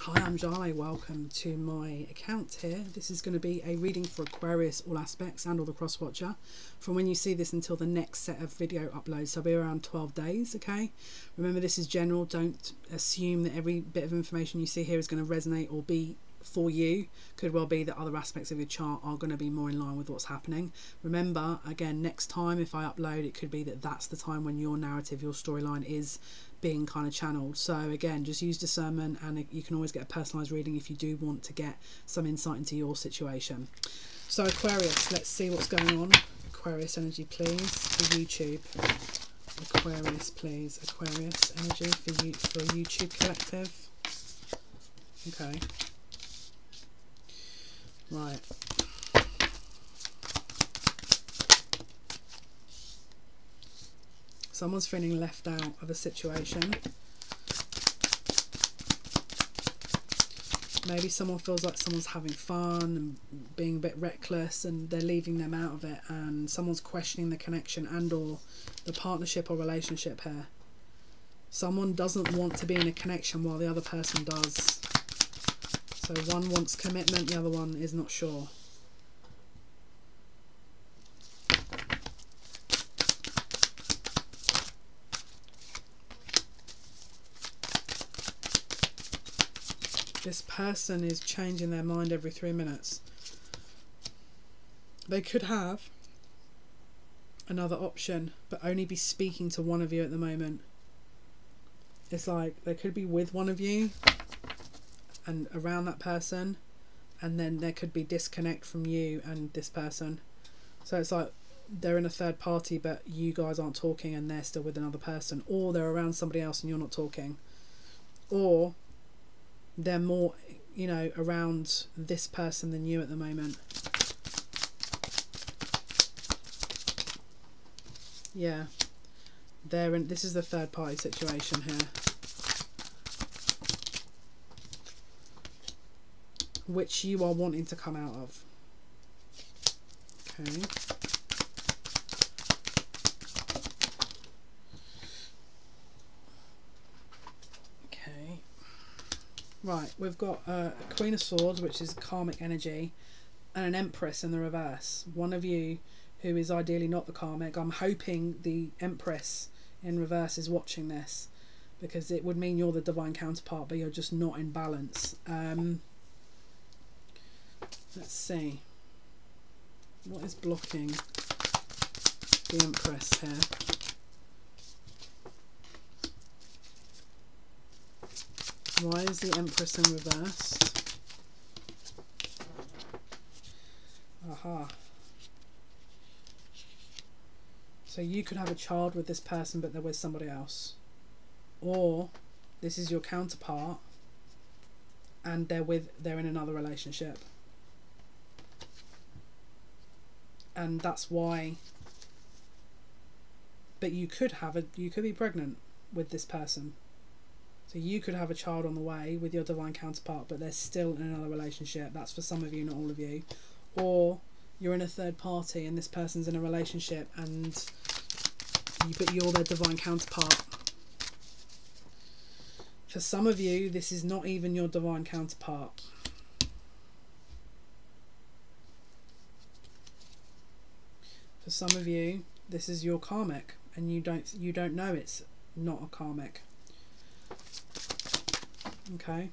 Hi, I'm Jai. Welcome to my account here. This is going to be a reading for Aquarius, all aspects, and all the cross watcher from when you see this until the next set of video uploads. So it'll be around 12 days, okay? Remember, this is general. Don't assume that every bit of information you see here is going to resonate or be for you. Could well be that other aspects of your chart are going to be more in line with what's happening. Remember, again, next time if I upload, it could be that that's the time when your narrative, your storyline is being kind of channeled. So again, just use discernment, and you can always get a personalized reading if you do want to get some insight into your situation. So Aquarius, let's see what's going on. Aquarius energy, please, for YouTube. Aquarius, please. Aquarius energy for you, for YouTube collective. Okay. Right. Someone's feeling left out of a situation. Maybe someone feels like someone's having fun and being a bit reckless and they're leaving them out of it, and someone's questioning the connection and or the partnership or relationship here. Someone doesn't want to be in a connection while the other person does. So one wants commitment, the other one is not sure. This person is changing their mind every 3 minutes. They could have another option, but only be speaking to one of you at the moment. It's like they could be with one of you and around that person, and then there could be disconnect from you and this person. So it's like they're in a third party, but you guys aren't talking and they're still with another person, or they're around somebody else and you're not talking, or they're more, you know, around this person than you at the moment. Yeah, they're in, this is the third party situation here, which you are wanting to come out of. Okay. Okay. Right, we've got a Queen of Swords, which is karmic energy, and an Empress in the reverse. One of you who is ideally not the karmic. I'm hoping the Empress in reverse is watching this, because it would mean you're the divine counterpart, but you're just not in balance. Let's see. What is blocking the Empress here? Why is the Empress in reverse? Aha. So you could have a child with this person, but they're with somebody else. Or this is your counterpart and they're in another relationship. And that's why, but you could be pregnant with this person. So you could have a child on the way with your divine counterpart, but they're still in another relationship. That's for some of you, not all of you. Or you're in a third party and this person's in a relationship but you're their divine counterpart. For some of you, this is not even your divine counterpart. For some of you, this is your karmic, and you don't know it's not a karmic. Okay.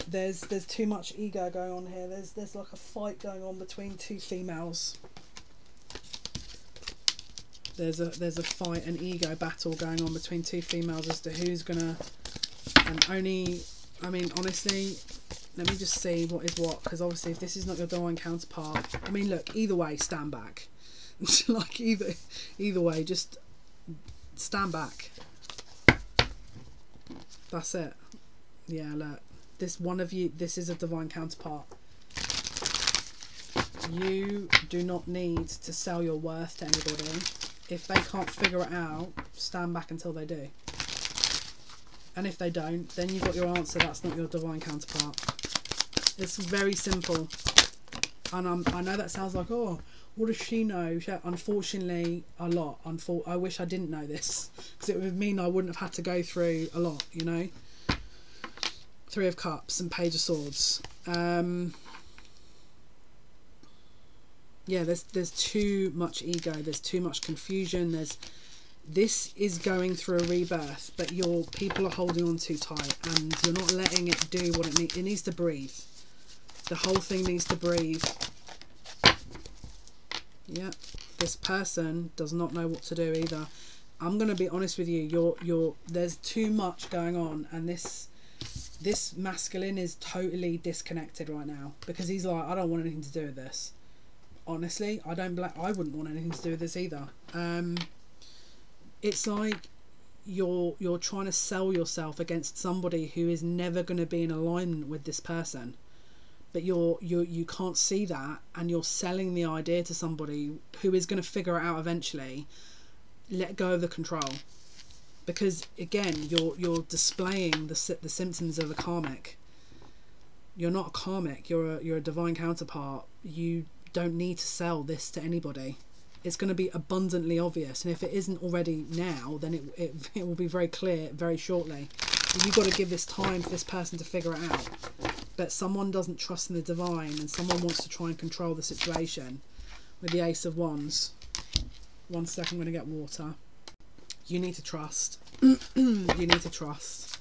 There's too much ego going on here. There's like a fight going on between two females. There's a fight, an ego battle going on between two females as to who's gonna, and only, I mean, honestly, let me just see what is what, because obviously if this is not your divine counterpart, I mean, look, either way, stand back. Like either way, just stand back. That's it. Yeah, look, this one of you, this is a divine counterpart. You do not need to sell your worth to anybody. If they can't figure it out, stand back until they do. And if they don't, then you've got your answer. That's not your divine counterpart. It's very simple. And I know that sounds like, oh, what does she know? Unfortunately, a lot. I wish I didn't know this, because it would mean I wouldn't have had to go through a lot, you know. Three of Cups and Page of Swords. Yeah, there's too much ego, there's too much confusion, this is going through a rebirth, but your people are holding on too tight and you're not letting it do what it needs. It needs to breathe. The whole thing needs to breathe. Yeah, this person does not know what to do either. I'm going to be honest with you, there's too much going on, and this masculine is totally disconnected right now, because he's like, I don't want anything to do with this. Honestly, I wouldn't want anything to do with this either. It's like you're trying to sell yourself against somebody who is never going to be in alignment with this person, but you can't see that, and you're selling the idea to somebody who is going to figure it out eventually. Let go of the control, because again you're displaying the symptoms of a karmic. You're not a karmic, you're a divine counterpart. You don't need to sell this to anybody. It's going to be abundantly obvious, and if it isn't already now, then it will be very clear very shortly. But you've got to give this time for this person to figure it out. But someone doesn't trust in the divine, and someone wants to try and control the situation with the Ace of Wands. 1 second, I'm going to get water. You need to trust. You need to trust.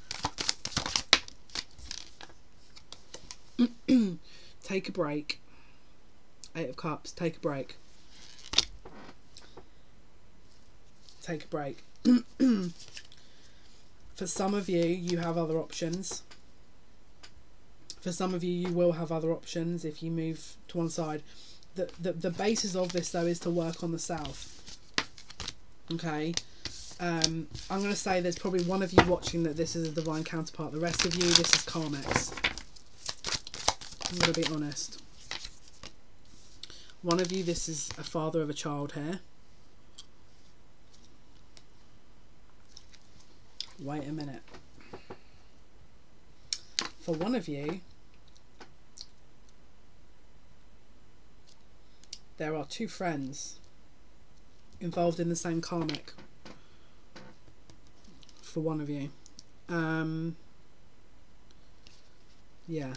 Take a break. 8 of Cups, take a break. Take a break. For some of you, you have other options. For some of you, you will have other options if you move to one side. The basis of this, though, is to work on the South. Okay, I'm going to say there's probably one of you watching that this is a divine counterpart. The rest of you, this is karmics. I'm going to be honest. One of you, this is a father of a child here. Wait a minute. For one of you, there are 2 friends involved in the same karmic. For one of you, yeah,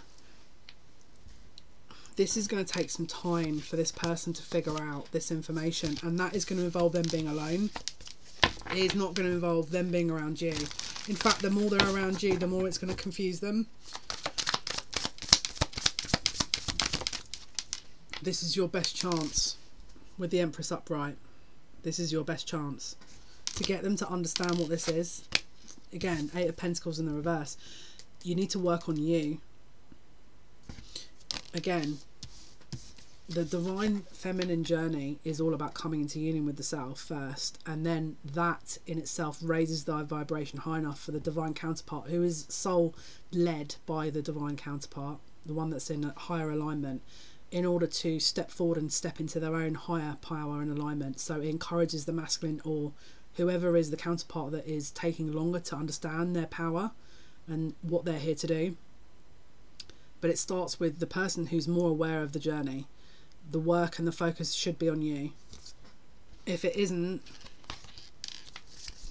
this is going to take some time for this person to figure out this information, and that is going to involve them being alone. It is not going to involve them being around you. In fact, the more they're around you, the more it's going to confuse them. This is your best chance with the Empress upright. This is your best chance to get them to understand what this is. Again, 8 of Pentacles in the reverse. You need to work on you. Again, the divine feminine journey is all about coming into union with the self first, and then that in itself raises the vibration high enough for the divine counterpart, who is soul led by the divine counterpart, the one that's in a higher alignment, in order to step forward and step into their own higher power and alignment. So it encourages the masculine, or whoever is the counterpart that is taking longer to understand their power and what they're here to do. But it starts with the person who's more aware of the journey. The work and the focus should be on you. If it isn't,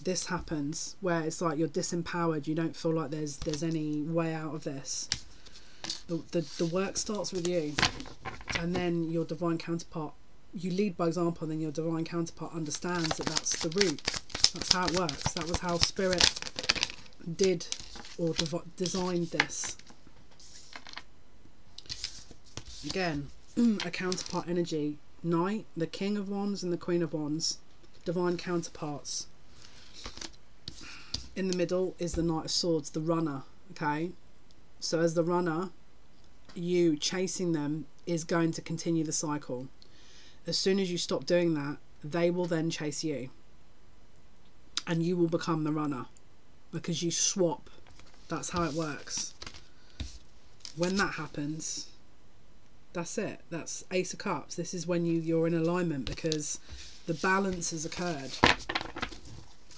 this happens where it's like you're disempowered. You don't feel like there's any way out of this. The work starts with you, and then your divine counterpart, you lead by example, and then your divine counterpart understands that that's the route. That's how it works. That was how Spirit did or designed this. Again, a counterpart energy. Knight, the King of Wands and the Queen of Wands, divine counterparts. In the middle is the Knight of Swords, the runner. Okay, so as the runner, you chasing them is going to continue the cycle. As soon as you stop doing that, they will then chase you, and you will become the runner, because you swap. That's how it works. When that happens, that's it. That's Ace of Cups. This is when you're in alignment, because the balance has occurred.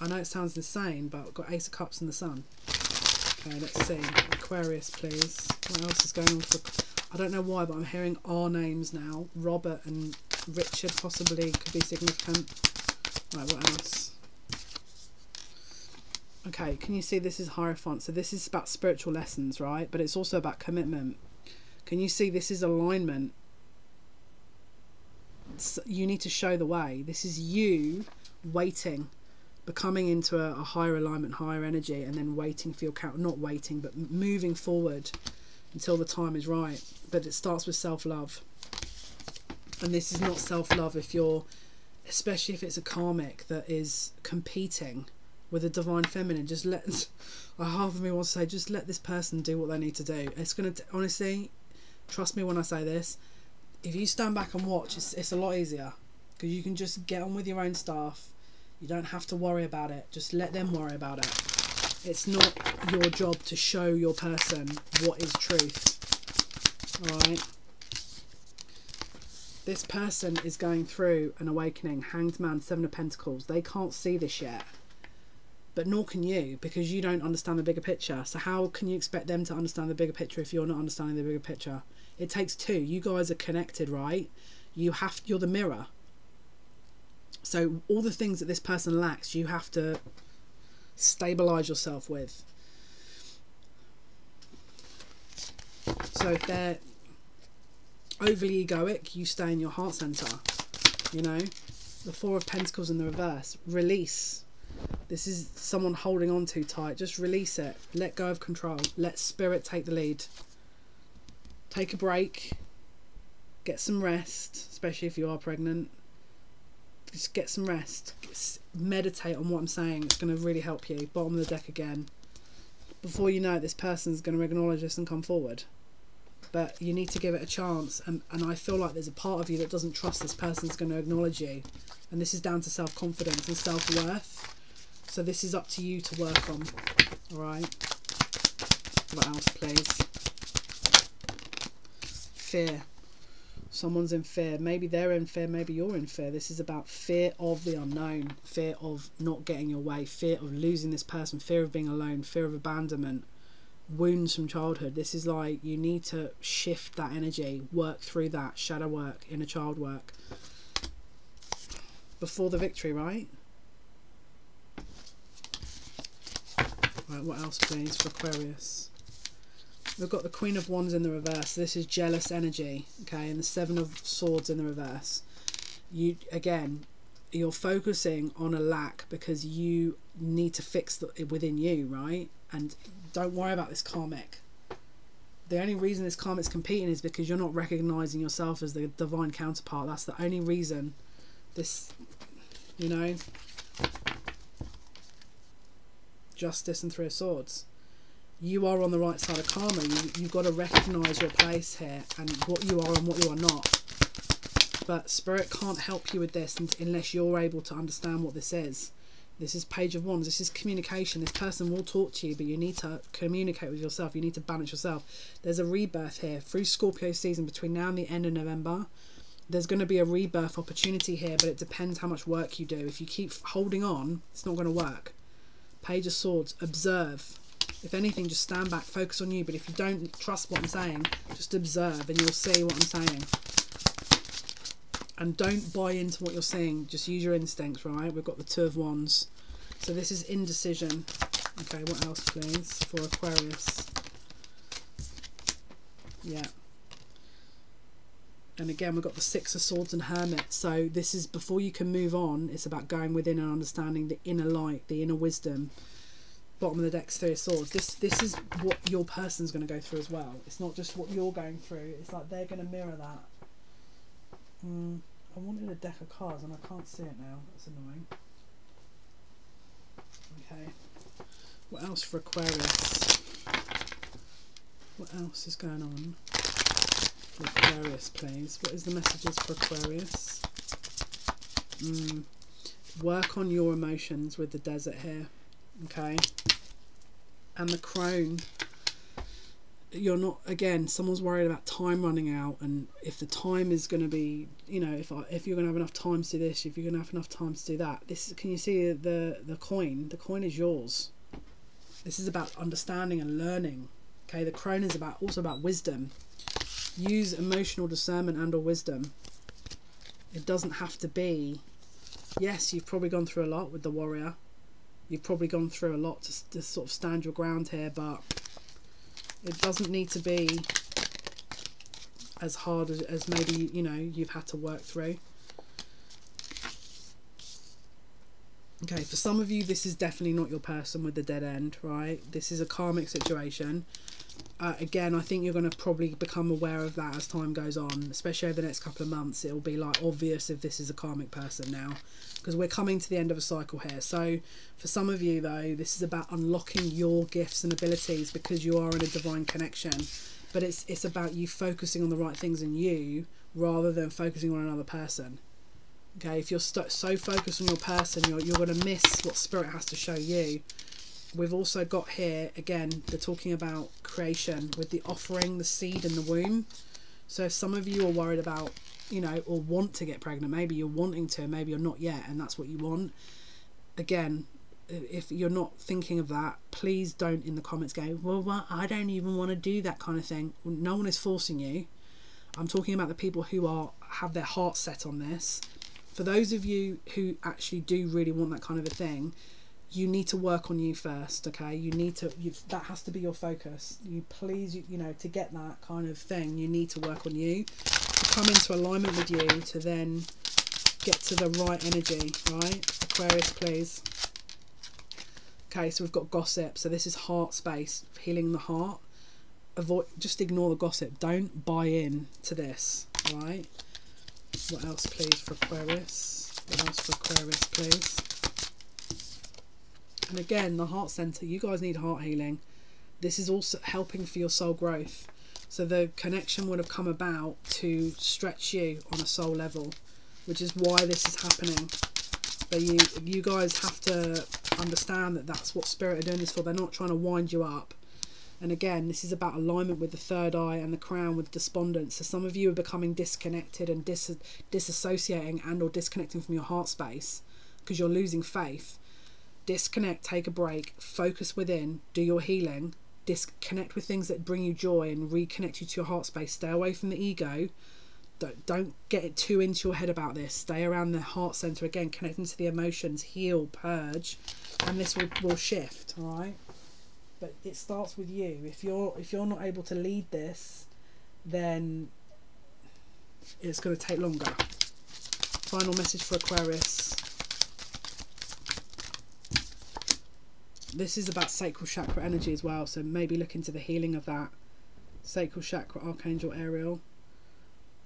I know it sounds insane, but I've got Ace of Cups and the Sun. Okay, let's see. Aquarius, please. What else is going on for... I don't know why, but I'm hearing R names now. Robert and Richard possibly could be significant. Right, what else? Okay, can you see this is Hierophant? So this is about spiritual lessons, right? But it's also about commitment. Can you see this is alignment? You need to show the way. This is you waiting, becoming into a higher alignment, higher energy, and then waiting for your count. Not waiting, but moving forward until the time is right. But it starts with self-love. And this is not self-love if you're, especially if it's a karmic that is competing with a divine feminine. Just let, half of me wants to say, just let this person do what they need to do. It's going to, honestly, trust me when I say this, if you stand back and watch, it's a lot easier, because you can just get on with your own stuff. You don't have to worry about it. Just let them worry about it. It's not your job to show your person what is truth. Alright? This person is going through an awakening. Hanged Man, Seven of Pentacles. They can't see this yet. But nor can you, because you don't understand the bigger picture. So how can you expect them to understand the bigger picture if you're not understanding the bigger picture? It takes two. You guys are connected, right? You're the mirror. So all the things that this person lacks, you have to stabilize yourself with. So if they're overly egoic, you stay in your heart center. You know, the Four of Pentacles in the reverse. Release. This is someone holding on too tight. Just release it. Let go of control. Let spirit take the lead. Take a break. Get some rest, especially if you are pregnant. Just get some rest. Meditate on what I'm saying. It's going to really help you. Bottom of the deck again. Before you know it, this person's going to acknowledge this and come forward. But you need to give it a chance. And I feel like there's a part of you that doesn't trust this person's going to acknowledge you. And this is down to self-confidence and self-worth. So this is up to you to work on. Alright? What else, please? Fear. Someone's in fear. Maybe they're in fear, maybe you're in fear. This is about fear of the unknown, fear of not getting your way, fear of losing this person, fear of being alone, fear of abandonment, wounds from childhood. This is like, you need to shift that energy, work through that, shadow work, inner child work, before the victory, right? Right, what else please for Aquarius? We've got the Queen of Wands in the reverse. This is jealous energy, okay, and the Seven of Swords in the reverse. You, again, you're focusing on a lack because you need to fix it within you, right? And don't worry about this karmic. The only reason this karmic's competing is because you're not recognizing yourself as the divine counterpart. That's the only reason this, you know, Justice and Three of Swords. You are on the right side of karma. You've got to recognise your place here and what you are and what you are not. But Spirit can't help you with this unless you're able to understand what this is. This is Page of Wands. This is communication. This person will talk to you, but you need to communicate with yourself. You need to balance yourself. There's a rebirth here. Through Scorpio season, between now and the end of November, there's going to be a rebirth opportunity here, but it depends how much work you do. If you keep holding on, it's not going to work. Page of Swords. Observe. If anything, just stand back, focus on you. But if you don't trust what I'm saying, just observe and you'll see what I'm saying. And don't buy into what you're seeing. Just use your instincts, right? We've got the Two of Wands. So this is indecision. Okay, what else, please, for Aquarius? Yeah. And again, we've got the Six of Swords and Hermit. So this is, before you can move on, it's about going within and understanding the inner light, the inner wisdom. Bottom of the deck's Three of Swords. This is what your person's going to go through as well. It's not just what you're going through. It's like they're going to mirror that. I wanted a deck of cards and I can't see it now. That's annoying. Okay. What else for Aquarius? What else is going on for Aquarius, please? What is the messages for Aquarius? Work on your emotions with the Desert here. Okay, and the Crone, you're not, again, someone's worried about time running out, and if the time is going to be, you know, if you're going to have enough time to do this, if you're going to have enough time to do that. This, can you see the coin? The coin is yours. This is about understanding and learning. Okay, the Crone is also about wisdom. Use emotional discernment and or wisdom. It doesn't have to be, yes, you've probably gone through a lot with the Warrior. You've probably gone through a lot to sort of stand your ground here, but it doesn't need to be as hard as maybe, you know, you've had to work through. Okay, for some of you, this is definitely not your person with the dead end, right? This is a karmic situation. Again, I think you're going to probably become aware of that as time goes on, especially over the next couple of months. It'll be like obvious if this is a karmic person now, because we're coming to the end of a cycle here. So for some of you though, this is about unlocking your gifts and abilities because you are in a divine connection, but it's about you focusing on the right things in you rather than focusing on another person. Okay, if you're so focused on your person, you're going to miss what spirit has to show you. We've also got here, again, they're talking about creation with the offering, the seed and the womb. So if some of you are worried about, you know, or want to get pregnant, maybe you're wanting to, maybe you're not yet, and that's what you want. Again, if you're not thinking of that, please don't in the comments go, well, I don't even want to do that kind of thing. No one is forcing you. I'm talking about the people who have their heart set on this. For those of you who actually do really want that kind of a thing, you need to work on you first, okay? You need to, that has to be your focus. You know, to get that kind of thing, you need to work on you, to come into alignment with you, to then get to the right energy, right? Aquarius, please. Okay, so we've got gossip. So this is heart space, healing the heart. Just ignore the gossip. Don't buy in to this, right? What else, please, for Aquarius? What else for Aquarius, please? And again, the heart center, you guys need heart healing. This is also helping for your soul growth. So the connection would have come about to stretch you on a soul level, which is why this is happening. But you guys have to understand that that's what spirit are doing this for. They're not trying to wind you up. And again, this is about alignment with the third eye and the crown with despondence. So some of you are becoming disconnected and disassociating and or disconnecting from your heart space because you're losing faith. Disconnect, take a break, focus within, do your healing, disconnect with things that bring you joy and reconnect you to your heart space. Stay away from the ego. Don't get it too into your head about this. Stay around the heart center, again, connecting to the emotions, heal, purge, and this will shift, all right? But it starts with you. If you're not able to lead this, then it's going to take longer. Final message for Aquarius. This is about sacral chakra energy as well, so maybe look into the healing of that. Sacral chakra, Archangel Ariel.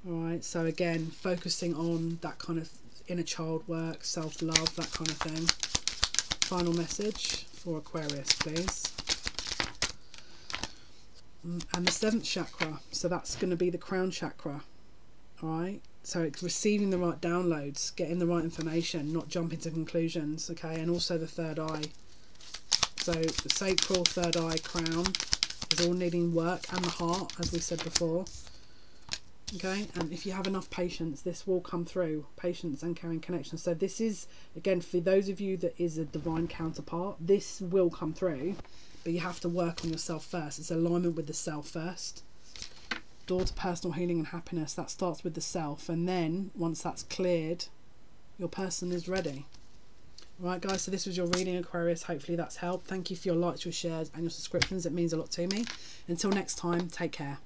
Alright, so again, focusing on that kind of inner child work, self-love, that kind of thing. Final message for Aquarius, please. And the 7th chakra, so that's going to be the crown chakra. Alright, so it's receiving the right downloads, getting the right information, not jumping to conclusions, okay, and also the third eye. So the sacral, third eye, crown is all needing work, and the heart, as we said before. Okay, and if you have enough patience, this will come through. Patience and carrying connection. So this is, again, for those of you that is a divine counterpart, this will come through, but you have to work on yourself first. It's alignment with the self first. Door to personal healing and happiness, that starts with the self, and then once that's cleared, your person is ready. Alright guys, so this was your reading, Aquarius. Hopefully that's helped. Thank you for your likes, your shares and your subscriptions. It means a lot to me. Until next time, take care.